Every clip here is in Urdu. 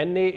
NA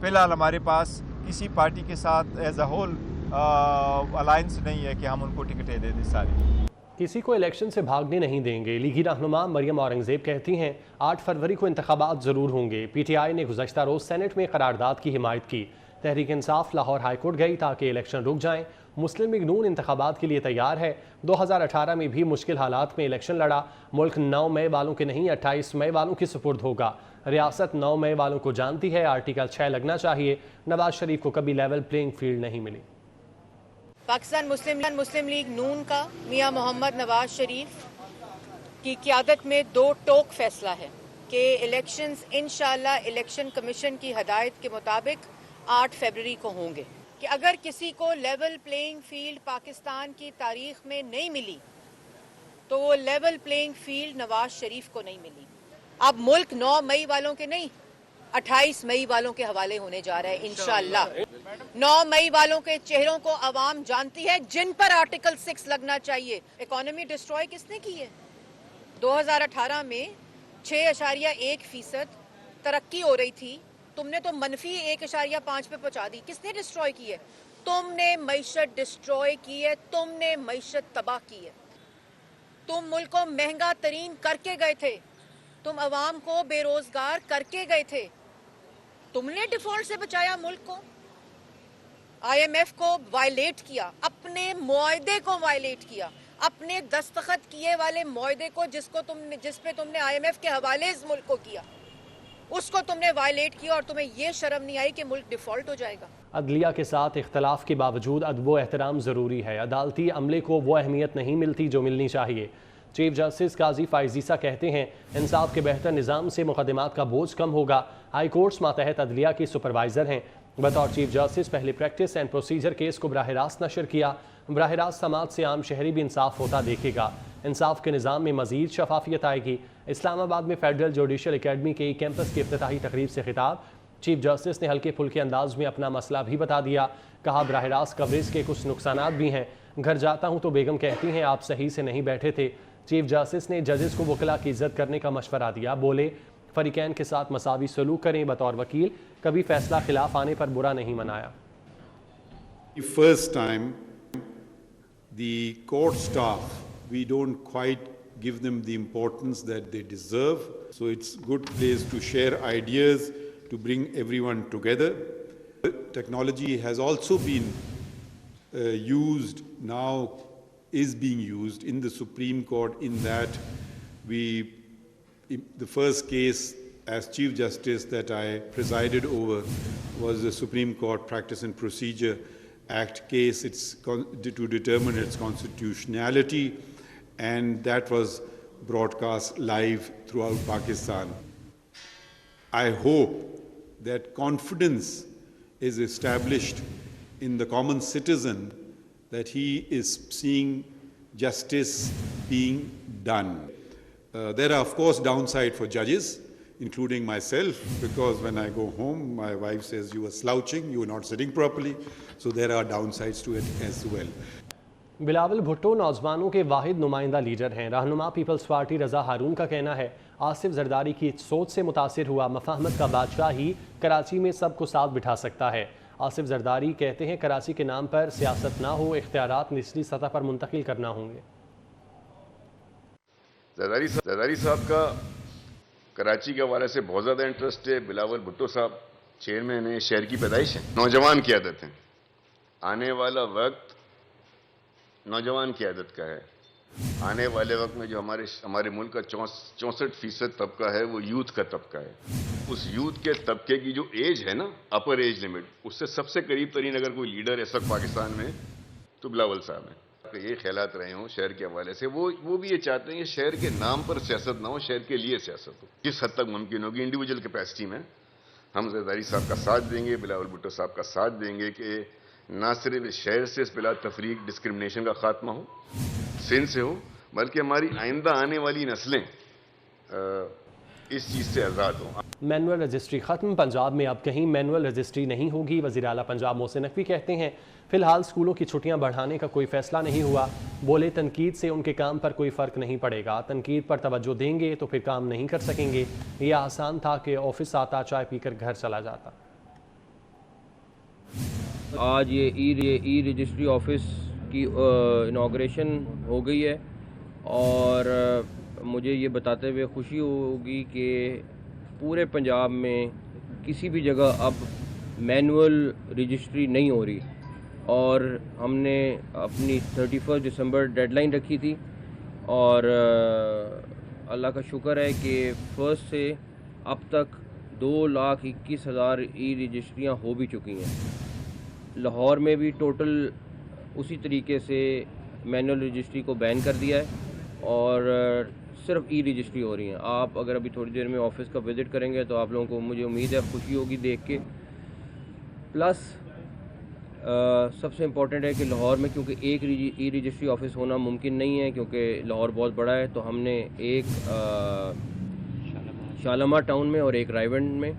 فی الحال ہمارے پاس کسی پارٹی کے ساتھ ایز اے ہول الائنس نہیں ہے کہ ہم ان کو ٹکٹیں دے دیں ساری. کسی کو الیکشن سے بھاگنے نہیں دیں گے. لیگی رہنما مریم اورنگزیب کہتی ہیں 8 فروری کو انتخابات ضرور ہوں گے. پی ٹی آئی نے گزشتہ روز سینٹ میں قرارداد کی حمایت کی. تحریک انصاف لاہور ہائی کورٹ گئی تاکہ الیکشن رک جائیں. مسلم لیگ نون انتخابات کے لیے تیار ہے. 2018 میں بھی مشکل حالات میں الیکشن لڑا. ملک 9 مئی والوں کے نہیں 28 مئی والوں کی سپرد ہوگا. ریاست 9 مئی والوں کو جانتی ہے. آرٹیکل 6 لگنا چاہیے. نواز شریف کو کبھی لیول پلینگ فیلڈ نہیں ملی. پاکستان مسلم لیگ نون کا میاں محمد نواز شریف کی قیادت میں 2 ٹوک فیصلہ ہے کہ الیکشنز انشاءاللہ الیکشن کمیشن کی ہدایت کے مطابق 8 فروری کو ہوں گے. کہ اگر کسی کو لیول پلینگ فیلڈ پاکستان کی تاریخ میں نہیں ملی تو وہ level playing field Nawaz Sharif کو نہیں ملی. اب ملک 9 مئی والوں کے نہیں 28 مئی والوں کے حوالے ہونے جا رہا ہے انشاءاللہ. 9 مئی والوں کے چہروں کو عوام جانتی ہے جن پر آرٹیکل 6 لگنا چاہیے. اکانومی ڈسٹروائے کس نے کی ہے؟ 2018 میں 6.1% ترقی ہو رہی تھی. تم نے تو منفی 1.5 پہ پہنچا دی. کس نے ڈسٹروائے کی ہے؟ تم نے معیشت ڈسٹروائے کی ہے. تم نے معیشت تباہ کی ہے. تم ملک کو مہنگا ترین کر کے گئے تھے. تم عوام کو بے روزگار کر کے گئے تھے. تم نے ڈیفالٹ سے بچایا ملک کو. IMF کو وائلیٹ کیا. اپنے معاہدے کو وائلیٹ کیا. اپنے دستخط کیے والے معاہدے کو جس پہ تم نے IMF کے حوالے اس ملک کو کیا اس کو تم نے وائلیٹ کیا. اور تمہیں یہ شرم نہیں آئی کہ ملک ڈیفالٹ ہو جائے گا. عدلیہ کے ساتھ اختلاف کے باوجود ادب و احترام ضروری ہے. عدالتی عملے کو وہ اہمیت نہیں ملتی جو ملنی چاہیے. چیف جسٹس قاضی فائز عیسیٰ کہتے ہیں انصاف کے بہتر نظام سے مقدمات کا بوجھ کم ہوگا. ہائی کورٹس ماتحت عدلیہ کی سپروائزر ہیں. بطور چیف جسٹس پہلے پریکٹس اینڈ پروسیجر کیس کو براہ راست نشر کیا. براہ راست سماعت سے عام شہری بھی انصاف ہوتا دیکھے گا. انصاف کے نظام میں مزید شفافیت آئے گی. اسلام آباد میں فیڈرل جوڈیشل اکیڈمی کے کیمپس کی افتتاحی تقریب سے خطاب. چیف جسٹس نے ہلکے پھلکے انداز میں اپنا مسئلہ بھی بتا دیا. کہا براہ راست کوریج کے کچھ نقصانات بھی ہیں. گھر جاتا ہوں تو بیگم کہتی ہیں آپ صحیح سے نہیں بیٹھے تھے. چیف جسٹس نے ججز کو وکلاء کی عزت کرنے کا مشورہ دیا. بولے فریقین کے ساتھ مساوی سلوک کریں. بطور وکیل کبھی فیصلہ خلاف آنے پر برا نہیں منایا. First time the court staff, we don't quite give them the importance that they deserve. So it's a good place to share ideas, to bring everyone together. Technology has also been used now, is being used in the Supreme Court in that the first case as Chief Justice that I presided over was the Supreme Court Practice and Procedure Act case. It's to determine its constitutionality, and that was broadcast live throughout Pakistan. I hope that confidence is established in the common citizen that he is seeing justice being done. There are of course downside for judges, including myself, because when I go home my wife says you were slouching, you were not sitting properly, so there are downsides to it as well. Bilawal Bhutto نوجوانوں کے واحد نمائندہ لیڈر ہیں. رہنما پیپلز پارٹی رضا ہارون کا کہنا ہے آصف زرداری کی سوچ سے متاثر ہوا. مفاہمت کا بادشاہ ہی کراچی میں سب کو ساتھ بٹھا سکتا ہے. آصف زرداری کہتے ہیں کراچی کے نام پر سیاست نہ ہو, اختیارات نچلی سطح پر منتقل کرنا ہوں گے. زرداری صاحب کا کراچی کے حوالے سے بہت زیادہ انٹرسٹ ہے. بلاول بھٹو صاحب چیئرمین ہیں, شہر کی پیدائش ہے, نوجوان قیادت ہیں. آنے والا وقت نوجوان قیادت کا ہے. آنے والے وقت میں جو ہمارے ملک کا 64% طبقہ ہے وہ یوتھ کا طبقہ ہے. اس یوتھ کے طبقے کی جو ایج ہے نا, اپر ایج لمٹ, اس سے سب سے قریب ترین اگر کوئی لیڈر اس وقت پاکستان میں تو بلاول صاحب ہیں. یہ خیالات رہے ہوں شہر کے حوالے سے, وہ بھی یہ چاہتے ہیں کہ شہر کے نام پر سیاست نہ ہو, شہر کے لیے سیاست ہو. جس حد تک ممکن ہوگی انڈیویجول کیپیسٹی میں ہم زرداری صاحب کا ساتھ دیں گے, بلاول بھٹو صاحب کا ساتھ دیں گے کہ نہ صرف شہر سے بلا تفریق ڈسکرمنیشن کا خاتمہ ہو, سندھ سے ہو, بلکہ ہماری آئندہ آنے والی نسلیں اس چیز سے آزاد ہوں. مینول رجسٹری ختم. پنجاب میں اب کہیں مینول رجسٹری نہیں ہوگی. وزیر اعلیٰ پنجاب محسن نقوی کہتے ہیں فی الحال اسکولوں کی چھٹیاں بڑھانے کا کوئی فیصلہ نہیں ہوا. بولے تنقید سے ان کے کام پر کوئی فرق نہیں پڑے گا. تنقید پر توجہ دیں گے تو پھر کام نہیں کر سکیں گے. یہ آسان تھا کہ آفس آتا, چائے پی کر گھر چلا جاتا. آج یہ ای رجسٹری آفس کی انوگریشن ہو گئی ہے اور مجھے یہ بتاتے ہوئے خوشی ہوگی کہ پورے پنجاب میں کسی بھی جگہ اب مینول رجسٹری نہیں ہو رہی، اور ہم نے اپنی 31 دسمبر ڈیڈ لائن رکھی تھی، اور اللہ کا شکر ہے کہ فرسٹ سے اب تک 2,21,000 ای رجسٹریاں ہو بھی چکی ہیں۔ لاہور میں بھی ٹوٹل اسی طریقے سے مینول رجسٹری کو بین کر دیا ہے اور صرف ای رجسٹری ہو رہی ہیں۔ آپ اگر ابھی تھوڑی دیر میں آفس کا وزٹ کریں گے تو آپ لوگوں کو مجھے امید ہے خوشی ہوگی دیکھ کے۔ پلس سب سے امپورٹنٹ ہے کہ لاہور میں کیونکہ ایک ای رجسٹری آفس ہونا ممکن نہیں ہے کیونکہ لاہور بہت بڑا ہے، تو ہم نے ایک شالامار ٹاؤن میں اور ایک رائے گنج میں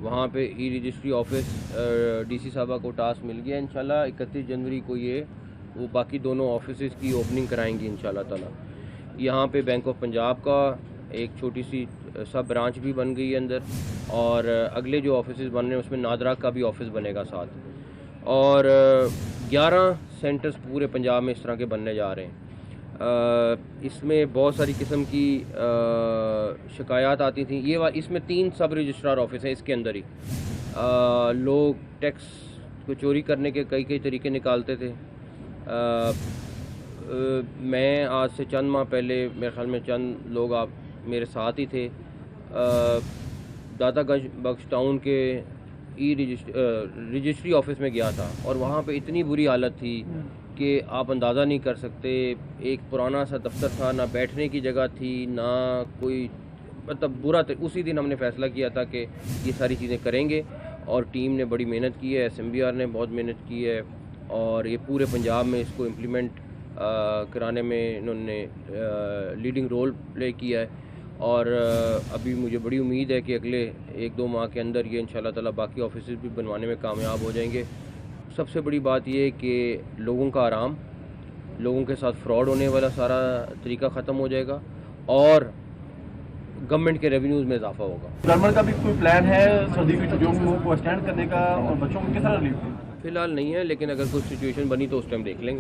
وہاں پہ ای رجسٹری آفس ڈی سی صاحبہ کو ٹاسک مل گیا۔ انشاءاللہ 31 جنوری کو وہ باقی دونوں آفیسز کی اوپننگ کرائیں گی انشاءاللہ تعالیٰ۔ یہاں پہ بینک آف پنجاب کا ایک چھوٹی سی سب برانچ بھی بن گئی ہے اندر، اور اگلے جو آفیسز بن رہے ہیں اس میں نادرا کا بھی آفس بنے گا ساتھ، اور 11 سینٹرز پورے پنجاب میں اس طرح کے بننے جا رہے ہیں۔ اس میں بہت ساری قسم کی شکایات آتی تھیں۔ اس میں 3 سب رجسٹرار آفس ہیں اس کے اندر ہی۔ لوگ ٹیکس کو چوری کرنے کے کئی طریقے نکالتے تھے۔ میں آج سے چند ماہ پہلے میرے خیال میں چند لوگ آپ میرے ساتھ ہی تھے، داتا گنج بخش ٹاؤن کے ای رجسٹری آفس میں گیا تھا، اور وہاں پہ اتنی بری حالت تھی کہ آپ اندازہ نہیں کر سکتے۔ ایک پرانا سا دفتر تھا، نہ بیٹھنے کی جگہ تھی، نہ کوئی مطلب برا اسی دن ہم نے فیصلہ کیا تھا کہ یہ ساری چیزیں کریں گے، اور ٹیم نے بڑی محنت کی ہے، SMBR نے بہت محنت کی ہے، اور یہ پورے پنجاب میں اس کو امپلیمنٹ کرانے میں انہوں نے لیڈنگ رول پلے کیا ہے، اور ابھی مجھے بڑی امید ہے کہ اگلے 1-2 ماہ کے اندر یہ انشاءاللہ تعالیٰ باقی آفیسز بھی بنوانے میں کامیاب ہو جائیں گے۔ سب سے بڑی بات یہ ہے کہ لوگوں کا آرام، لوگوں کے ساتھ فراڈ ہونے والا سارا طریقہ ختم ہو جائے گا، اور گورنمنٹ کے ریونیوز میں اضافہ ہوگا۔ گورنمنٹ کا بھی کوئی پلان ہے سردی کی چھٹیوں کو ایکسٹینڈ کرنے کا اور بچوں کو کس طرح ریلیف؟ فی الحال نہیں ہے، لیکن اگر کوئی سچویشن بنی تو اس ٹائم دیکھ لیں گے۔